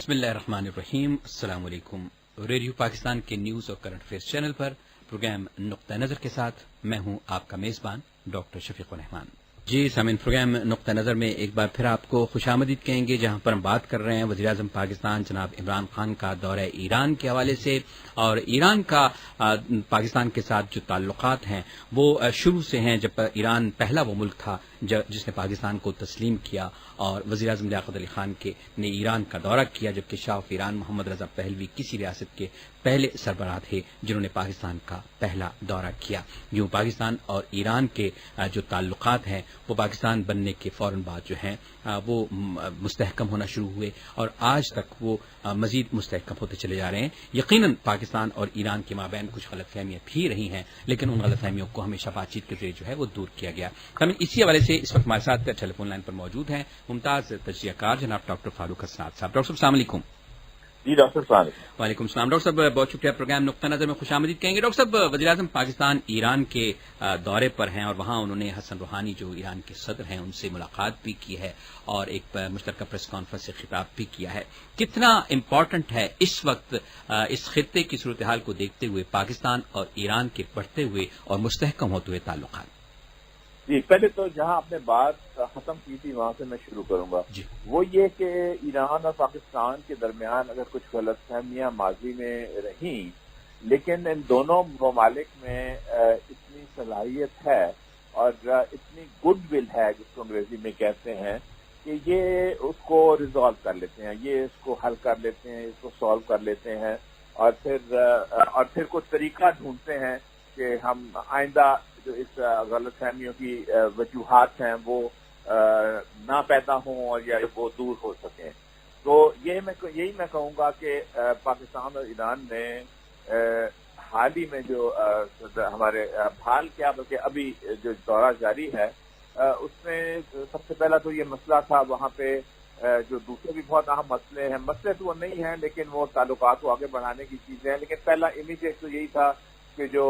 बिस्मिल्लाहिर्रहमानिर्रहीम। अस्सलाम वालेकुम। रेडियो पाकिस्तान के न्यूज़ और करंट अफेयर्स चैनल पर प्रोग्राम नुक्ता नज़र के साथ मैं हूं आपका मेज़बान डॉक्टर शफीकुर रहमान। जी सामीन, प्रोग्राम नुक्ता नज़र में एक बार फिर आपको खुशामदीद कहेंगे, जहां पर हम बात कर रहे हैं वज़ीर आज़म पाकिस्तान जनाब इमरान खान का दौरा ईरान के हवाले से। और ईरान का पाकिस्तान के साथ जो ताल्लुकात हैं वो शुरू से हैं, जब ईरान पहला वो मुल्क था जिसने पाकिस्तान को तस्लीम किया और वज़ीर आज़म लियाक़त अली खान ने ईरान का दौरा किया, जबकि Shah of Iran Mohammad Reza Pahlavi किसी रियासत के पहले सरबराह थे जिन्होंने पाकिस्तान का पहला दौरा किया। यूं पाकिस्तान और ईरान के जो ताल्लुकात हैं वो पाकिस्तान बनने के फौरन बाद जो हैं वो मुस्तहकम होना शुरू हुए और आज तक वो मजीद मुस्तहकम होते चले जा रहे हैं। यकीनन पाकिस्तान और ईरान के माबैन कुछ गलतफहमियां भी रही हैं, लेकिन उन गलतफहमियों को हमेशा बातचीत के जरिए जो है वो दूर किया गया। हम इसी हवाले से इस वक्त हमारे साथ टेलीफोन लाइन पर मौजूद हैं मुमताज तजज़ियाकार जनाब डॉक्टर फारूक हसनाद साहब। डॉक्टर साहब अस्सलाम वालेकुम। जी डॉक्टर साहब। वालेकुम सलाम। डॉक्टर साहब बहुत शुक्रिया, प्रोग्राम नुक्ता नज़र में खुशामदीद कहेंगे। डॉक्टर साहब, वज़ीर आज़म पाकिस्तान ईरान के दौरे पर हैं और वहाँ उन्होंने हसन रूहानी जो ईरान के सदर हैं उनसे मुलाकात भी की है और एक मुश्तरका प्रेस कॉन्फ्रेंस से खिताब भी किया है। कितना इम्पोर्टेंट है इस वक्त इस खित्ते की सूरत हाल को देखते हुए पाकिस्तान और ईरान के बढ़ते हुए और मुस्तहकम होते हुए ताल्लुकात? जी, पहले तो जहां आपने बात खत्म की थी वहां से मैं शुरू करूंगा। वो ये कि ईरान और पाकिस्तान के दरमियान अगर कुछ गलतफहमियां माजी में रही, लेकिन इन दोनों ममालिक में इतनी सलाहियत है और इतनी गुडविल है जिसको अंग्रेजी में कहते हैं कि ये उसको रिजॉल्व कर लेते हैं, ये इसको हल कर लेते हैं, इसको सॉल्व कर लेते हैं और फिर कुछ तरीका ढूंढते हैं कि हम आइंदा जो इस गलतफहमियों की वजूहात हैं वो ना पैदा हों और या वो दूर हो सकें। तो यही मैं कहूँगा कि पाकिस्तान और ईरान ने हाल ही में जो हमारे हाल क्या बल्कि अभी जो दौरा जारी है उसमें सबसे पहला तो ये मसला था वहाँ पे जो दूसरे भी बहुत अहम मसले हैं, मसले तो वो नहीं हैं लेकिन वो ताल्लुकात को आगे बढ़ाने की चीजें हैं। लेकिन पहला इमीडिएट तो यही था कि जो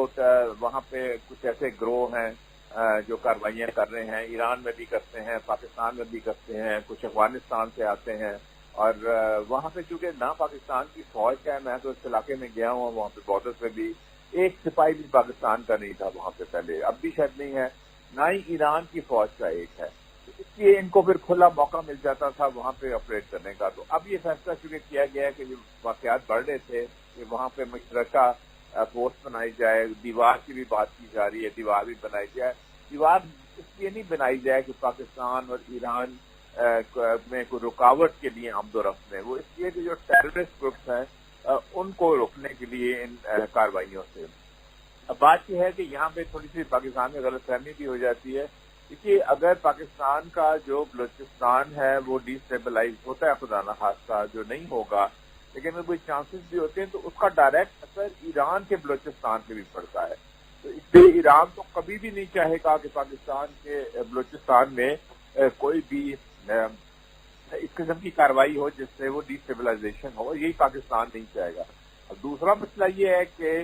वहाँ पे कुछ ऐसे ग्रोह हैं जो कार्रवाइयाँ कर रहे हैं, ईरान में भी करते हैं, पाकिस्तान में भी करते हैं, कुछ अफगानिस्तान से आते हैं और वहाँ पे चूंकि ना पाकिस्तान की फौज का है, मैं तो इस इलाके में गया हूँ, वहाँ पे बॉर्डर पे भी एक सिपाही भी पाकिस्तान का नहीं था वहाँ पे पहले, अब भी शायद नहीं है, ना ही ईरान की फौज का एक है। इसलिए इनको फिर खुला मौका मिल जाता था वहाँ पे ऑपरेट करने का। तो अब ये फैसला चूंकि किया गया है कि जो वाकयात बढ़ रहे थे कि वहाँ पे मुश्तरका फोर्स बनाई जाए, दीवार की भी बात की जा रही है, दीवार भी बनाई जाए। दीवार इसलिए नहीं बनाई जाए कि पाकिस्तान और ईरान में कोई रुकावट के लिए आमदोरफ्त में, वो इसलिए कि जो टेररिस्ट ग्रुप्स हैं उनको रोकने के लिए इन कार्रवाइयों से। अब बात यह है कि यहाँ पे थोड़ी सी पाकिस्तान में गलतफहमी भी हो जाती है। देखिए, अगर पाकिस्तान का जो बलूचिस्तान है वो डिस्टेबलाइज होता है, खुदा न खास्ता जो नहीं होगा, लेकिन में कोई चांसेस भी होते हैं, तो उसका डायरेक्ट असर ईरान के बलूचिस्तान पे भी पड़ता है। तो इसलिए ईरान तो कभी भी नहीं चाहेगा कि पाकिस्तान के बलूचिस्तान में कोई भी इस किस्म की कार्रवाई हो जिससे वो डिस्टेबलाइजेशन हो, यही पाकिस्तान नहीं चाहेगा। अब दूसरा मसला ये है कि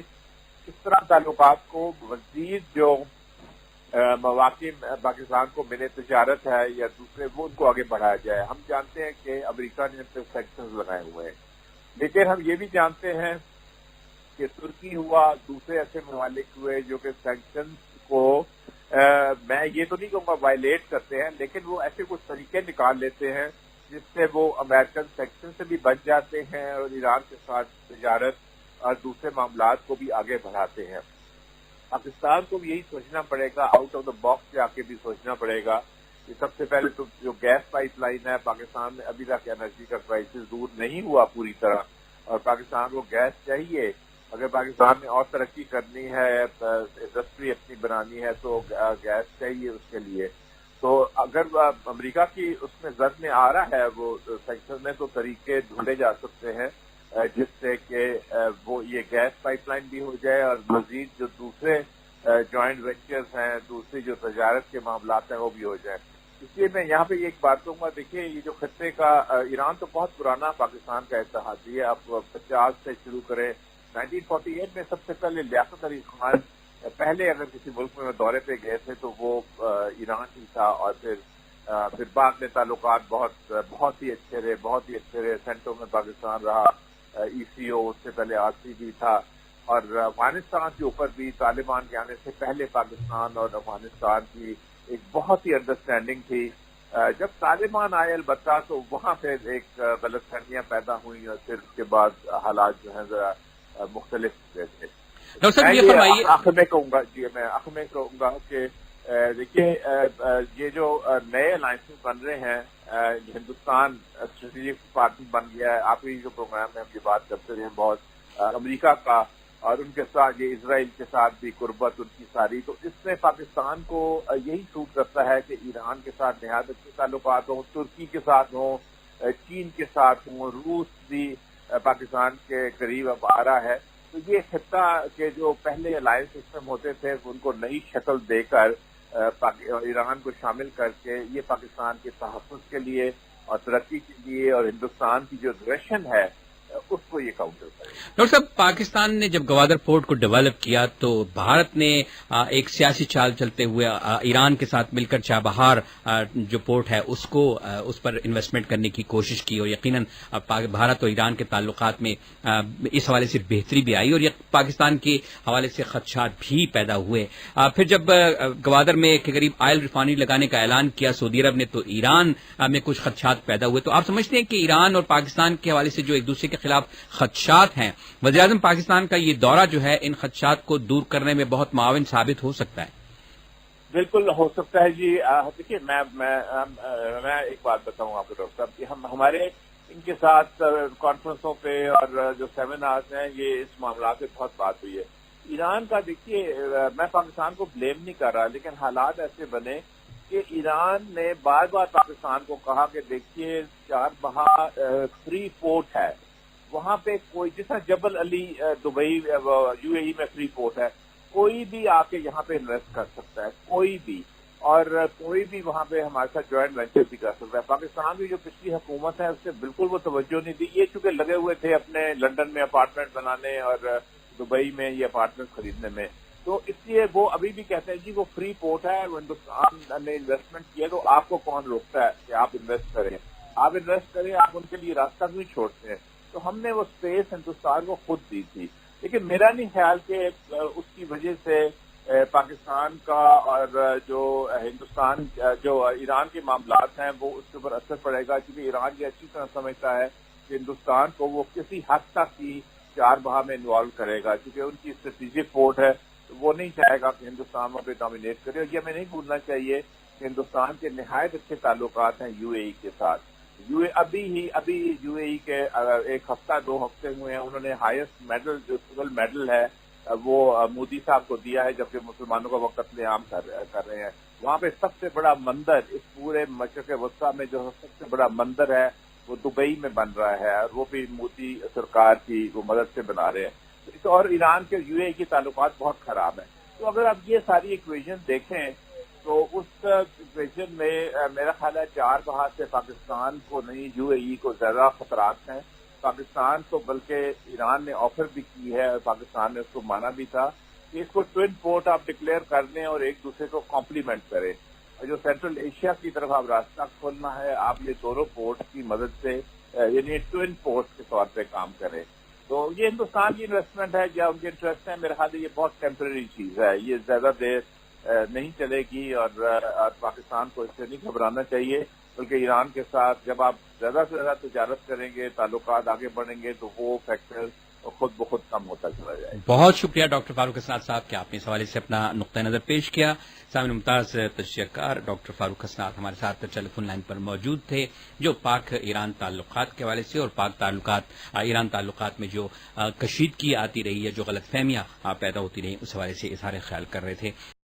इस तरह ताल्लुकात को मजीद जो मौके पाकिस्तान को मिले, तजारत है या दूसरे, वो उनको आगे बढ़ाया जाए। हम जानते हैं कि अमेरिका ने अपने सैंक्शंस लगाए हुए हैं, लेकिन हम ये भी जानते हैं कि तुर्की हुआ, दूसरे ऐसे ममालिक हुए जो कि सैंक्शंस को मैं ये तो नहीं कहूँगा वायलेट करते हैं, लेकिन वो ऐसे कुछ तरीके निकाल लेते हैं जिससे वो अमेरिकन सैंक्शन से भी बच जाते हैं और ईरान के साथ तजारत और दूसरे मामलात को भी आगे बढ़ाते हैं। पाकिस्तान को भी यही सोचना पड़ेगा, आउट ऑफ द बॉक्स जाके भी सोचना पड़ेगा कि सबसे पहले तो जो गैस पाइपलाइन है, पाकिस्तान में अभी तक एनर्जी का क्राइसिस दूर नहीं हुआ पूरी तरह और पाकिस्तान को गैस चाहिए। अगर पाकिस्तान ने और तरक्की करनी है, इंडस्ट्री अपनी बनानी है, तो गैस चाहिए उसके लिए। तो अगर अमेरिका की उसमें जद में आ रहा है वो सेक्शन में, तो तरीके ढूंढे जा सकते हैं जिससे कि वो ये गैस पाइपलाइन भी हो जाए और मजीद जो दूसरे जॉइंट वेंचर्स हैं, दूसरी जो तजारत के मामलात हैं वो भी हो जाए। इसलिए मैं यहाँ पे एक बात कहूँगा, देखिए ये जो खत्ते का ईरान तो बहुत पुराना पाकिस्तान का इत्तेहादी है। आप 50 से शुरू करें, 1948 में सबसे पहले लियाकत अली खान पहले अगर किसी मुल्क में दौरे पे गए थे तो वो ईरान ही था और फिर پھر بعد میں تعلقات بہت ہی اچھے رہے. سینٹروں میں پاکستان رہا, ECO اس سے پہلے RC بھی تھا, اور افغانستان کے اوپر بھی طالبان کے آنے سے پہلے پاکستان اور افغانستان کی ایک بہت ہی انڈرسٹینڈنگ تھی. جب طالبان آئے البتہ تو وہاں پہ ایک غلط فہمیاں پیدا ہوئیں, اور پھر اس کے بعد حالات جو ہیں ذرا مختلف ہوئے تھے. ڈاکٹر صاحب یہ فرمائیے, آخر میں کہوں گا کہ دیکھیے یہ جو نئے الائنسز بن رہے ہیں, ہندوستان اسٹریٹجک پارٹنر بن گیا ہے. آپ ہی جو پروگرام میں ہم یہ بات کرتے رہے ہیں بہت, امریکہ کا, اور ان کے ساتھ یہ اسرائیل کے ساتھ بھی قربت ان کی ساری, تو اس میں پاکستان کو یہی سوٹ کرتا ہے کہ ایران کے ساتھ نہایت اچھے تعلقات ہوں, ترکی کے ساتھ ہوں, چین کے ساتھ ہوں, روس بھی پاکستان کے قریب اب آ رہا ہے. تو یہ خطہ کے جو پہلے الائنس سسٹم ہوتے تھے ان کو نئی شکل دے کر ایران کو شامل کر کے یہ پاکستان کے تحفظ کے لیے اور ترقی کے لیے اور ہندوستان کی جو ڈائریکشن ہے اس کو یہ کاؤنٹر کرے. ڈاکٹر صاحب, پاکستان نے جب گوادر پورٹ کو ڈیولپ کیا تو بھارت نے ایک سیاسی چال چلتے ہوئے ایران کے ساتھ مل کر چابہار جو پورٹ ہے اس پر انویسٹمنٹ کرنے کی کوشش کی, اور یقیناً بھارت اور ایران کے تعلقات میں اس حوالے سے بہتری بھی آئی, اور پاکستان کے حوالے سے خدشات بھی پیدا ہوئے. پھر جب گوادر میں کے قریب آئل ریفائنری لگانے کا اعلان کیا سعودی عرب نے, تو ایران میں کچھ خدشات پیدا ہوئے. تو آپ سمجھتے ہیں کہ ایران اور پاکستان کے حوالے سے جو ایک دوسرے کے خلاف خدشات ہیں, وزیراعظم پاکستان کا یہ دورہ جو ہے ان خدشات کو دور کرنے میں بہت معاون ثابت ہو سکتا ہے؟ بالکل ہو سکتا ہے جی. دیکھیے میں ایک بات بتاؤں آپ کو ڈاکٹر صاحب کہ ہمارے ان کے ساتھ کانفرنسوں پہ اور جو سیمینارز ہیں یہ اس معاملات پہ بہت بات ہوئی ہے. ایران کا دیکھیے میں پاکستان کو بلیم نہیں کر رہا, لیکن حالات ایسے بنے کہ ایران نے بار بار پاکستان کو کہا کہ دیکھیے چابہار فری پورٹ ہے, وہاں پہ کوئی جیسا جبل علی دبئی UAE میں فری پورٹ ہے, کوئی بھی آ کے یہاں پہ انویسٹ کر سکتا ہے, کوئی بھی, اور کوئی بھی وہاں پہ ہمارے ساتھ جوائنٹ وینچر بھی کر سکتا ہے. پاکستان کی جو پچھلی حکومت ہے اس سے بالکل وہ توجہ نہیں دی. یہ چونکہ لگے ہوئے تھے اپنے لنڈن میں اپارٹمنٹ بنانے اور دبئی میں یہ اپارٹمنٹ خریدنے میں, تو اس لیے وہ ابھی بھی کہتے ہیں جی وہ فری پورٹ ہے, وہ ہندوستان نے انویسٹمنٹ کیا تو آپ کو کون روکتا ہے کہ آپ انویسٹ کریں, آپ ان کے لیے راستہ بھی چھوڑتے ہیں. تو ہم نے وہ اسپیس ہندوستان کو خود دی تھی. لیکن میرا نہیں خیال کہ اس کی وجہ سے پاکستان کا اور جو ہندوستان جو ایران کے معاملات ہیں وہ اس کے اوپر اثر پڑے گا, کیونکہ ایران یہ اچھی طرح سمجھتا ہے کہ ہندوستان کو وہ کسی حد تک ہی چابہار میں انوالو کرے گا, کیونکہ ان کی اسٹریٹجک پورٹ ہے, وہ نہیں چاہے گا کہ ہندوستان وہاں پہ ڈومینیٹ کرے. اور یہ ہمیں نہیں بھولنا چاہیے کہ ہندوستان کے نہایت اچھے تعلقات ہیں UAE کے ساتھ. ابھی UAE کے ایک ہفتہ 2 ہفتے ہوئے ہیں, انہوں نے ہائیسٹ میڈل جو سول میڈل ہے وہ مودی صاحب کو دیا ہے, جبکہ مسلمانوں کا وہ قتل عام کر رہے ہیں. وہاں پہ سب سے بڑا مندر اس پورے مشرق وسطیٰ میں جو سب سے بڑا مندر ہے وہ دبئی میں بن رہا ہے, اور وہ بھی مودی سرکار کی وہ مدد سے بنا رہے ہیں. اور ایران کے UAE کے تعلقات بہت خراب ہیں. تو اگر آپ یہ ساری ایکویژن دیکھیں تو اس ایکویژن میں میرا خیال ہے چابہار سے پاکستان کو نہیں UAE کو زیادہ خطرات ہیں. پاکستان تو بلکہ ایران نے آفر بھی کی ہے اور پاکستان نے اس کو مانا بھی تھا کہ اس کو ٹوئن پورٹ آپ ڈکلیئر کر دیں اور ایک دوسرے کو کمپلیمنٹ کریں. جو سینٹرل ایشیا کی طرف آپ راستہ کھولنا ہے, آپ یہ دونوں پورٹ کی مدد سے یعنی ٹوئن پورٹ کے طور پہ کام کریں. تو یہ ہندوستان کی انویسٹمنٹ ہے یا ان کے انٹرسٹ ہیں, میرے خیال یہ بہت ٹیمپرری چیز ہے, یہ زیادہ دیر نہیں چلے گی, اور پاکستان کو اس سے نہیں گھبرانا چاہیے. بلکہ ایران کے ساتھ جب آپ زیادہ سے زیادہ تجارت کریں گے, تعلقات آگے بڑھیں گے, تو وہ فیکٹر خود بخود کم ہوتا چلا جائے. بہت شکریہ ڈاکٹر فاروق حسنات صاحب کہ آپ نے اس حوالے سے اپنا نقطہ نظر پیش کیا. سامعین ممتاز تجزیہ کار ڈاکٹر فاروق حسنات ہمارے ساتھ ٹیلی فون لائن پر موجود تھے, جو پاک ایران تعلقات کے حوالے سے اور پاک تعلقات ایران تعلقات میں جو کشیدگی آتی رہی ہے, جو غلط فہمیاں پیدا ہوتی رہی, اس حوالے سے اظہار خیال کر رہے تھے.